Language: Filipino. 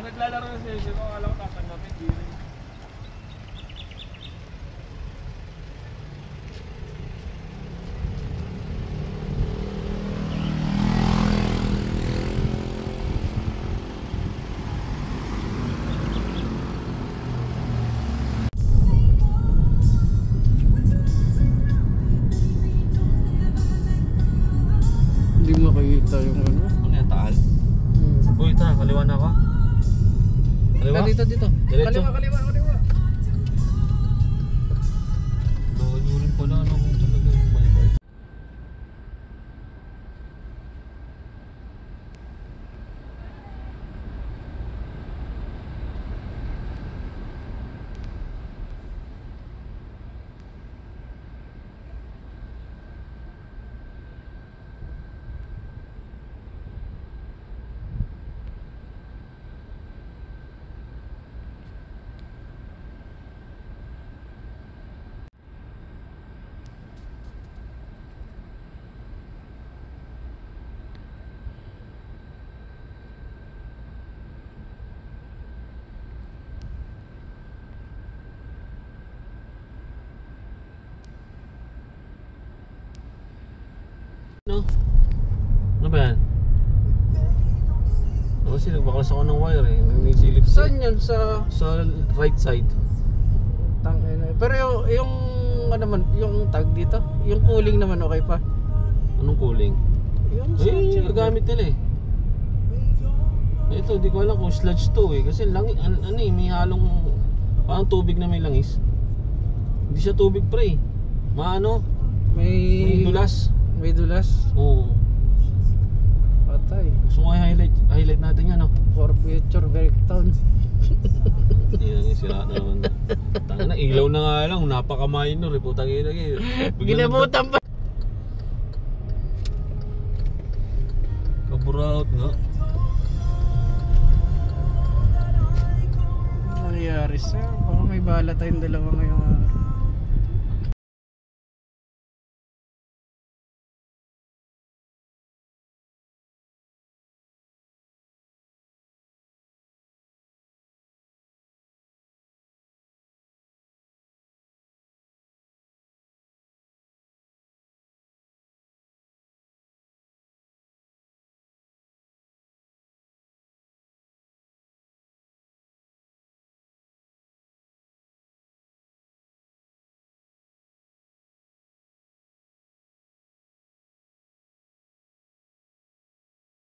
naglalaro na siya, ko akala ko tatanggapin, di rin. Hindi makikita yung ano. Ano yan, taal? Uy, tara, kaliwa na ako. Kaliwa? Dito. Diretso? Kaliwa. Layo rin pala, ano kung talaga yung bye-bye. No? Ano ba yan? Kasi nagbaklas ako ng wire eh. Nanisilip Saan yan sa right side. tangina? Pero yung ano man, yung tag dito, yung cooling naman okay pa. Anong cooling? Yung Eh, gagamit nila eh. Ito, di ko alam kung sludge to eh. Kasi ano eh, may halong parang tubig na may langis. Hindi siya tubig pre. Maano? May dulas. May dulas. Oo. Patay. Gusto mo highlight natin yan, no? For future breakdown. Yan, sira na naman. Tanga na, ilaw na nga lang. Napaka-minor eh. Putang ina eh. Ginamutan pa. Kaburaot nga. Ano nangyari sir? Baka may bala tayong dalawa ngayon.